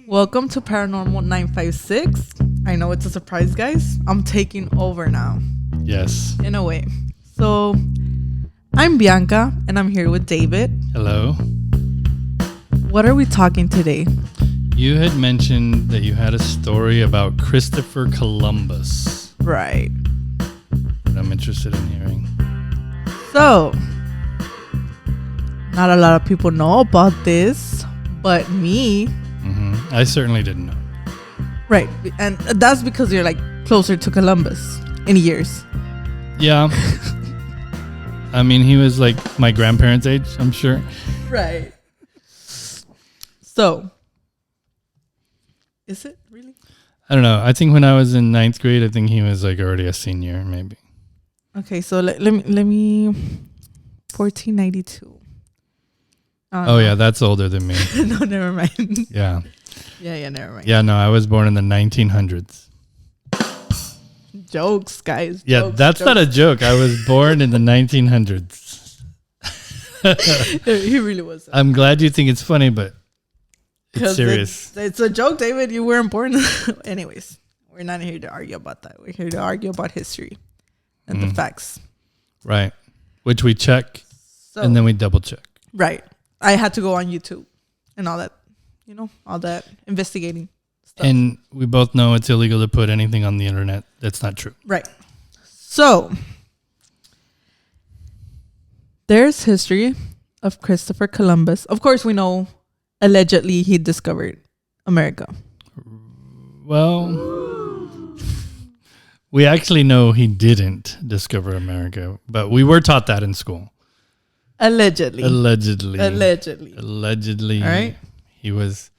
Welcome to Paranormal 956. I know it's a surprise, guys. I'm taking over now. Yes. In a way. So, I'm Bianca, and I'm here with David. Hello. What are we talking today? You had mentioned that you had a story about Christopher Columbus. Right. That I'm interested in hearing. So, not a lot of people know about this, but me. I certainly didn't know. Right. And that's because you're like closer to Columbus in years. Yeah. I mean, he was like my grandparents' age, I'm sure. Right. So, is it really? I don't know. I think when I was in 9th grade, I think he was like already a senior, maybe. Okay, so let me 1492. Oh, yeah, that's older than me. No, never mind. Yeah. Yeah, never mind. Yeah, no, I was born in the 1900s. Jokes, guys. Yeah, jokes, that's not a joke. I was born in the 1900s. He really was. I'm glad you think it's funny, but it's serious. It's a joke, David. You weren't born. Anyways, we're not here to argue about that. We're here to argue about history and the facts. Right. Which we check and then we double check. Right. I had to go on YouTube and all that, all that investigating stuff. And we both know it's illegal to put anything on the internet that's not true. Right. So, there's history of Christopher Columbus. Of course, we know allegedly he discovered America. Well, we actually know he didn't discover America, but we were taught that in school. Allegedly. All right. He was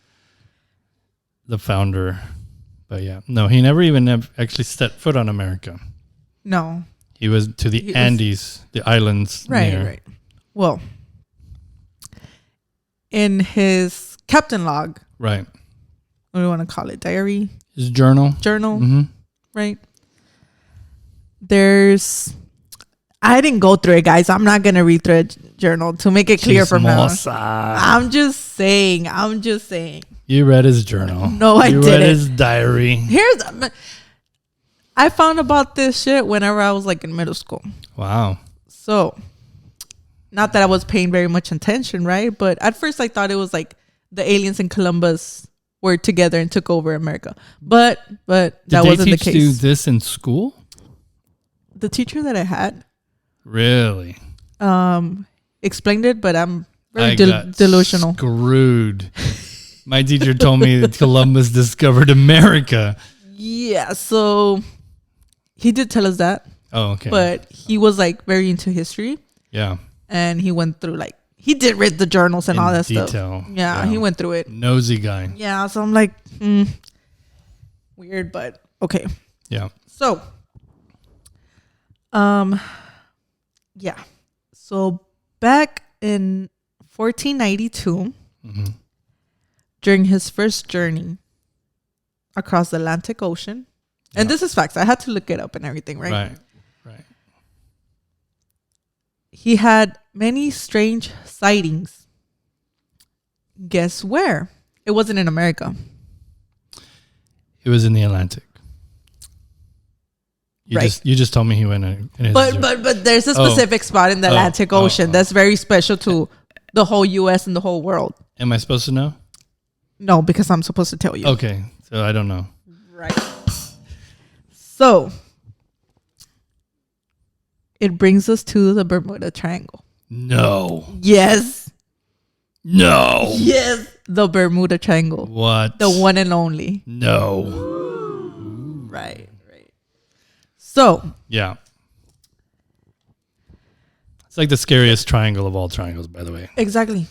the founder. But yeah, no, he never even actually set foot on America. No. He was to the Andes, the islands. Right. Well, in his captain log. Right. What do you want to call it? Diary? His journal. Mm-hmm. Right. I didn't go through it, guys. I'm not going to read through a journal to make it clear from now. I'm just saying. You read his journal. No, I didn't. You read his diary. I found about this shit whenever I was like in middle school. Wow. So, not that I was paying very much attention, right? But at first I thought it was like the aliens and Columbus were together and took over America. But that wasn't the case. Did they teach you this in school? The teacher that I had. Really? Explained it, but I'm very got delusional. Screwed. My teacher told me that Columbus discovered America. Yeah, so he did tell us that. Oh, okay. But he was like very into history. Yeah. And he went through he did read the journals and all that detail. Stuff. Yeah, he went through it. Nosy guy. Yeah, so I'm like, weird, but okay. Yeah. So, yeah. So back in 1492, during his first journey across the Atlantic Ocean, and this is facts. I had to look it up and everything, right? Right. He had many strange sightings. Guess where? It wasn't in America. It was in the Atlantic. You just told me he went in his but there's a specific spot in the Atlantic Ocean that's very special to the whole U.S. and the whole world. Am I supposed to know? No, because I'm supposed to tell you. Okay, so I don't know. Right. So, it brings us to the Bermuda Triangle. No. Yes. No. Yes. The Bermuda Triangle. What? The one and only. No. Right. So. Yeah. It's like the scariest triangle of all triangles, by the way. Exactly.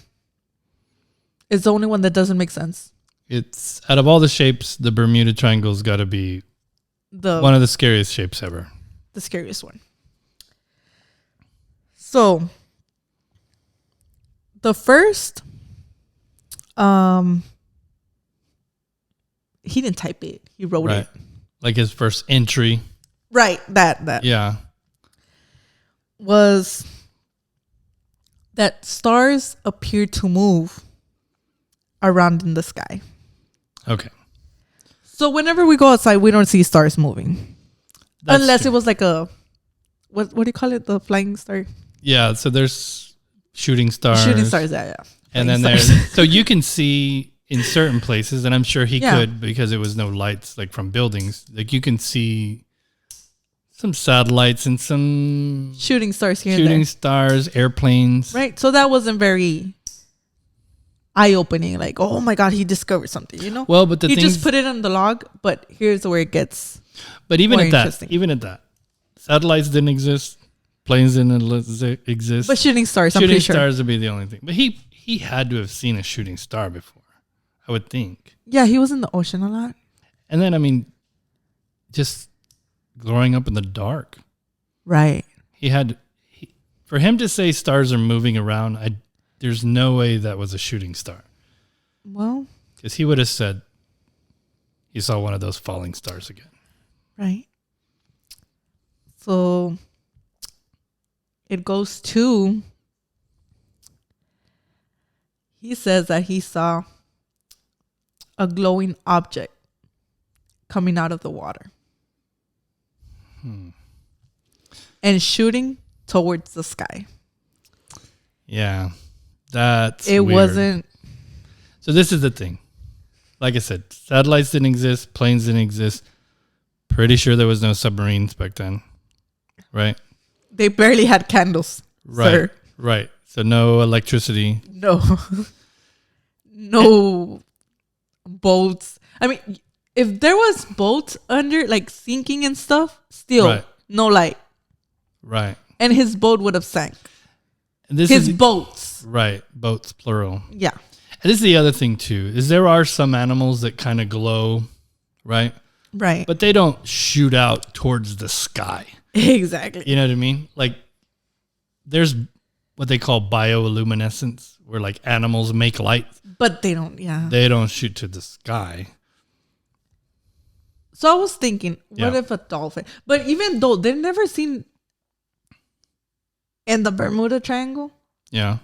It's the only one that doesn't make sense. It's out of all the shapes, the Bermuda Triangle's got to be one of the scariest shapes ever. The scariest one. So, the first, he didn't type it. He wrote it. Like his first entry. Right. That. Yeah. Was that stars appear to move around in the sky. Okay. So whenever we go outside, we don't see stars moving. That's Unless true. it was like a, what do you call it? The flying star? Yeah, so there's shooting stars. Shooting stars, yeah. And Flying then stars. there's, so you can see in certain places, and I'm sure he Yeah. could because it was no lights like from buildings. Like you can see some satellites and some Shooting stars here shooting and stars, airplanes. there. Right? So that wasn't very eye-opening. Like, oh my God, he discovered something, you know? Well, but he just put it on the log, but here's where it gets but even more at that, interesting. even at that, satellites didn't exist, planes didn't exist. But shooting stars, I'm shooting pretty sure. stars would be the only thing. But he had to have seen a shooting star before, I would think. Yeah, he was in the ocean a lot. And then, I mean, just growing up in the dark, Right. for him to say stars are moving around, there's no way that was a shooting star. Well, Because he would have said he saw one of those falling stars again. right. So it goes to, he says that he saw a glowing object coming out of the water and shooting towards the sky. Yeah, that's It weird. wasn't. So this is the thing. Like I said, satellites didn't exist, planes didn't exist. Pretty sure there was no submarines back then, right? They barely had candles. Right, Sir. right. So no electricity. No. No boats. I mean, if there was boats under, like sinking and stuff, still Right. no light. Right. And his boat would have sank. And this His is boats. right. Boats, plural. Yeah. And this is the other thing too, is there are some animals that kind of glow, right? Right. But they don't shoot out towards the sky. Exactly. You know what I mean? Like there's what they call bioluminescence, where like animals make light. But they don't, yeah. They don't shoot to the sky. So I was thinking, what Yeah. if a dolphin? But even though they've never seen in the Bermuda Triangle, Yeah.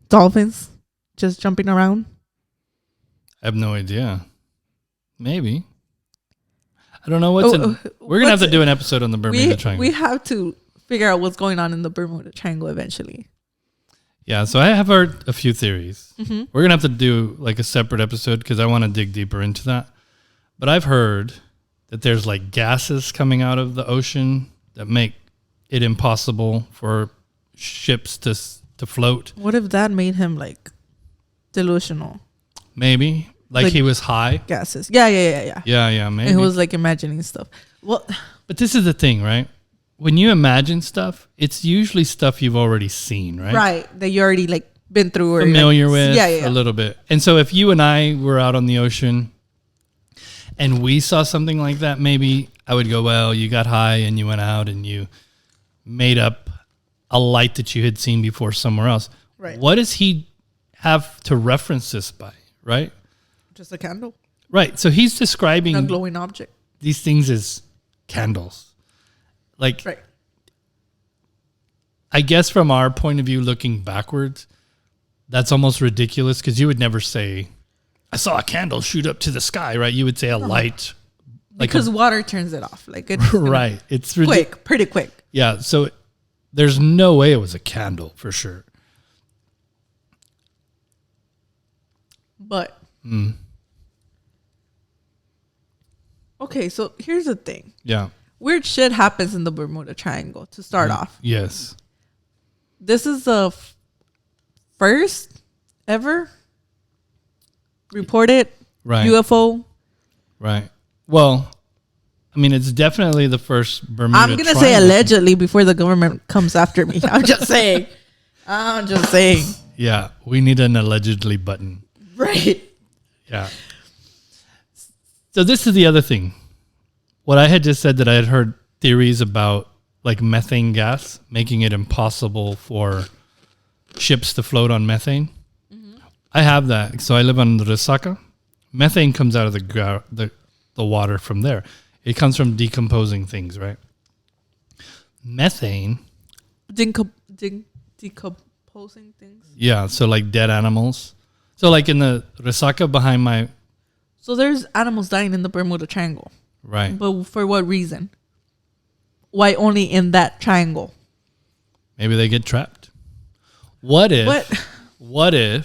dolphins just jumping around. I have no idea. Maybe. I don't know what's we're going to have to do an episode on the Bermuda Triangle. We have to figure out what's going on in the Bermuda Triangle eventually. Yeah, so I have heard a few theories. Mm-hmm. We're going to have to do like a separate episode because I want to dig deeper into that. But I've heard that there's like gases coming out of the ocean that make it impossible for ships to float. What if that made him like delusional? Maybe. Like he was high. Gases. Yeah. Yeah, maybe. And he was like imagining stuff. Well, But this is the thing, right? When you imagine stuff, it's usually stuff you've already seen, right? right. That you already like been through or Familiar like, with yeah. a little bit. And so if you and I were out on the ocean and we saw something like that, maybe I would go, well, you got high and you went out and you made up a light that you had seen before somewhere else. Right. What does he have to reference this by, right? Just a candle. Right. So he's describing A glowing object. these things as candles. Like, Right. I guess from our point of view, looking backwards, that's almost ridiculous because you would never say, I saw a candle shoot up to the sky, right? You would say a light. Like Because water turns it off. Like it's right. It's quick, pretty quick. Yeah. So there's no way it was a candle for sure. But okay, so here's the thing. Yeah. Weird shit happens in the Bermuda Triangle to start off. Yes. This is the first ever reported Right. UFO. Right. Well, I mean, it's definitely the first Bermuda I'm going to say Triangle. allegedly before the government comes after me. I'm just saying. Yeah. We need an allegedly button. Right. Yeah. So this is the other thing. What I had just said that I had heard theories about like methane gas, making it impossible for ships to float on methane. Mm-hmm. I have that. So I live on the Resaca. Methane comes out of the water from there. It comes from decomposing things, right? Methane. Decomposing things. Yeah. So like dead animals. So like in the Resaca behind my So there's animals dying in the Bermuda Triangle. Right. But for what reason? Why only in that triangle? Maybe they get trapped. What if, we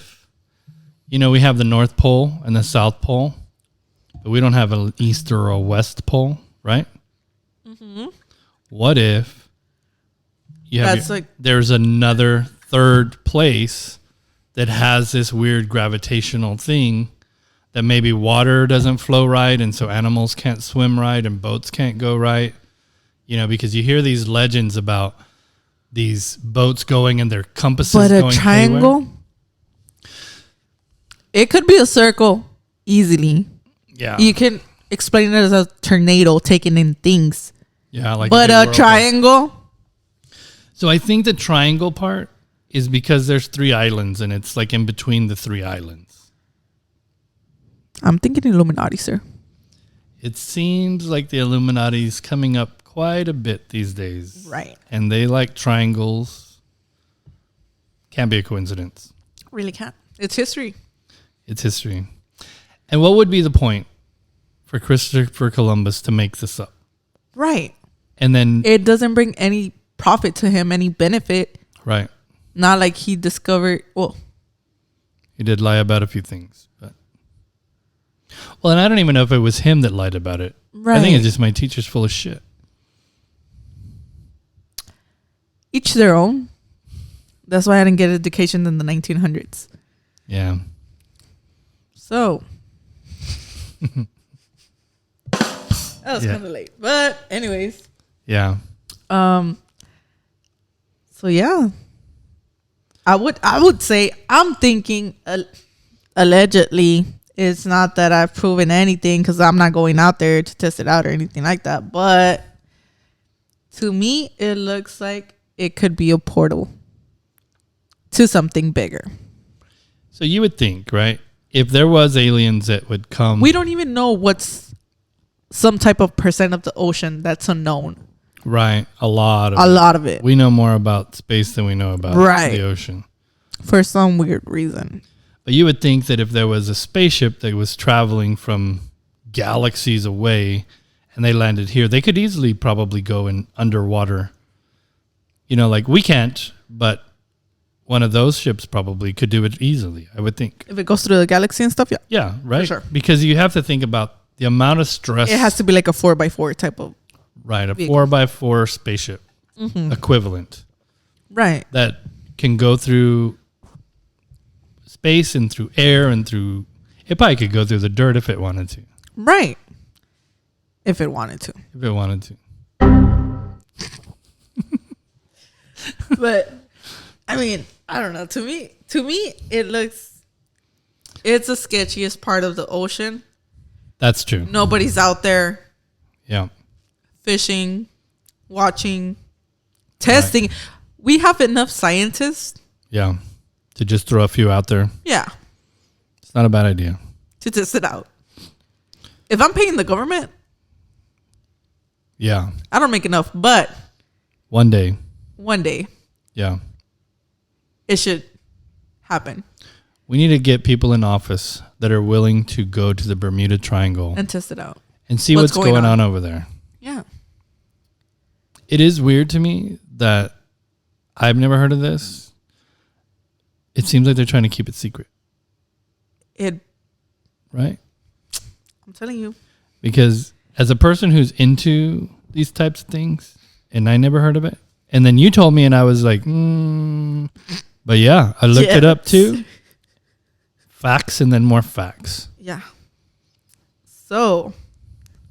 have the North Pole and the South Pole, but we don't have an East or a West Pole, right? Mm-hmm. What if there's another third place that has this weird gravitational thing that maybe water doesn't flow right, and so animals can't swim right and boats can't go right? Because you hear these legends about these boats going and their compasses going But a triangle? haywire. It could be a circle easily. Yeah. You can explain it as a tornado taking in things. Yeah, but a triangle? So I think the triangle part is because there's 3 islands and it's like in between the 3 islands. I'm thinking Illuminati, sir. It seems like the Illuminati's coming up quite a bit these days. Right. And they like triangles. Can't be a coincidence. Really can't. It's history. It's history. And what would be the point for Christopher Columbus to make this up? Right. And then it doesn't bring any profit to him, any benefit. Right. Not like he discovered, he did lie about a few things. And I don't even know if it was him that lied about it. Right. I think it's just my teacher's full of shit. Each their own. That's why I didn't get education in the 1900s. Yeah. So. That was kind of late. But anyways. Yeah. So yeah. I would say I'm thinking allegedly. It's not that I've proven anything because I'm not going out there to test it out or anything like that. But to me, it looks like it could be a portal to something bigger. So you would think, right? If there was aliens that would come. We don't even know what's some type of percent of the ocean that's unknown. Right. A lot of it. We know more about space than we know about the ocean. For some weird reason. But you would think that if there was a spaceship that was traveling from galaxies away and they landed here, they could easily probably go in underwater. Like we can't, but one of those ships probably could do it easily, I would think. If it goes through the galaxy and stuff, yeah. Yeah, right. For sure. Because you have to think about the amount of stress. It has to be like a 4x4 type of. Right, a vehicle. 4x4 spaceship equivalent. Right. That can go through space and through air and through. It probably could go through the dirt if it wanted to. Right. If it wanted to. If it wanted to. But I mean, I don't know. To me, it's the sketchiest part of the ocean. That's true. Nobody's out there. Yeah. Fishing, watching, testing. Right. We have enough scientists. Yeah. To just throw a few out there. Yeah. It's not a bad idea. To test it out. If I'm paying the government. Yeah. I don't make enough, but. One day. Yeah. It should happen. We need to get people in office that are willing to go to the Bermuda Triangle. And test it out. And see what's going on over there. Yeah. It is weird to me that I've never heard of this. It seems like they're trying to keep it secret. Right? I'm telling you. Because as a person who's into these types of things, and I never heard of it, and then you told me and I was like, but yeah, I looked it up too. Facts and then more facts. Yeah. So,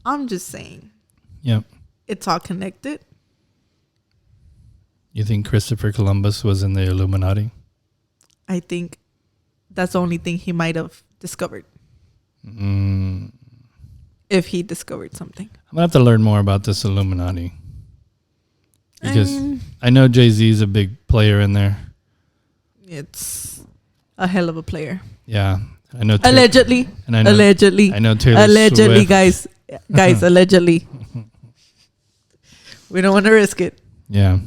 I'm just saying. Yep. It's all connected. You think Christopher Columbus was in the Illuminati? I think that's the only thing he might have discovered. If he discovered something. I'm going to have to learn more about this Illuminati. Because I know Jay-Z's a big player in there. It's a hell of a player. Yeah. I know allegedly. And I know, allegedly. I know Taylor allegedly, Swift. guys, allegedly. We don't want to risk it. Yeah.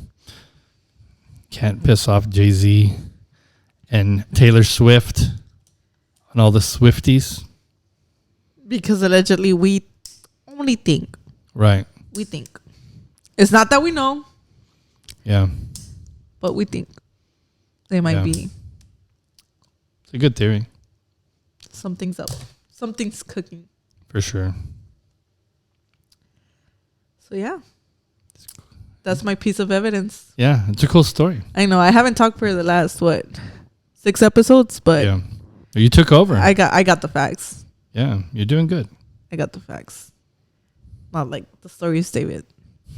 Can't piss off Jay-Z and Taylor Swift and all the Swifties. Because allegedly we only think. Right. We think. It's not that we know. Yeah. But we think they might be. It's a good theory. Something's up. Something's cooking. For sure. So yeah. That's my piece of evidence. Yeah, it's a cool story. I know. I haven't talked for the last 6 episodes, but yeah, you took over. I got the facts. Yeah, you're doing good. I got the facts. Not like the stories David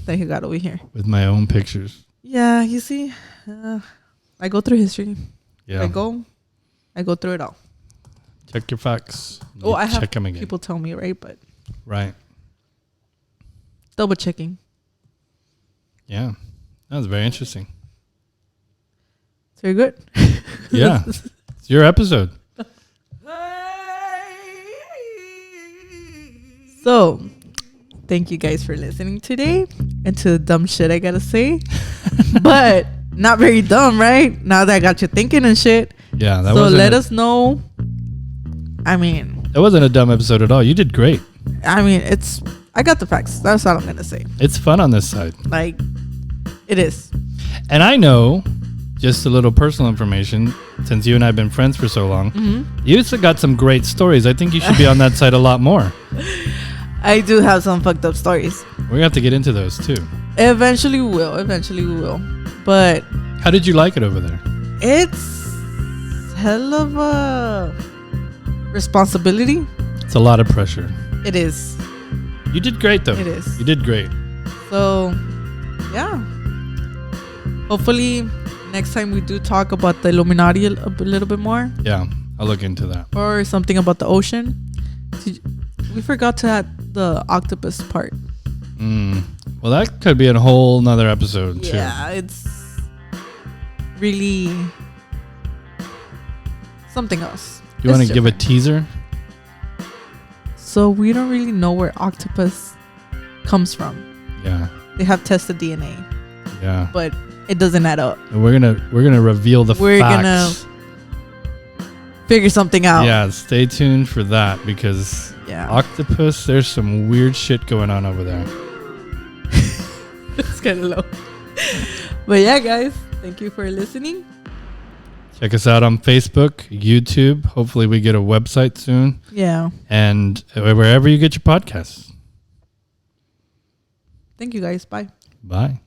that he got over here. With my own pictures. Yeah, you see, I go through history. Yeah, I go through it all. Check your facts. Oh, I have them again. People tell me, right? But right, double checking. Yeah, that was very interesting. It's very good. Yeah, it's your episode. So, thank you guys for listening today and to the dumb shit I gotta say. But not very dumb, right? Now that I got you thinking and shit. Yeah, that so let us know. I mean, it wasn't a dumb episode at all. You did great. I mean, I got the facts. That's all I'm gonna say. It's fun on this side. Like, it is. And I know, just a little personal information, since you and I have been friends for so long, you've got some great stories. I think you should be on that side a lot more. I do have some fucked up stories. We're going to have to get into those too. Eventually we will. But how did you like it over there? It's hell of a responsibility. It's a lot of pressure. It is. You did great though. It is. You did great. So, yeah. Hopefully next time we do talk about the Illuminati a little bit more. Yeah, I'll look into that. Or something about the ocean. We forgot to add the octopus part. Well, that could be a whole nother episode too. Yeah, it's really something else. You want to give a teaser? So we don't really know where octopus comes from. Yeah. They have tested DNA. Yeah. But it doesn't add up. And we're gonna reveal the facts. We're gonna figure something out. Yeah, stay tuned for that because octopus, there's some weird shit going on over there. It's kind of low. But yeah, guys, thank you for listening. Check us out on Facebook, YouTube. Hopefully we get a website soon. Yeah. And wherever you get your podcasts. Thank you, guys. Bye. Bye.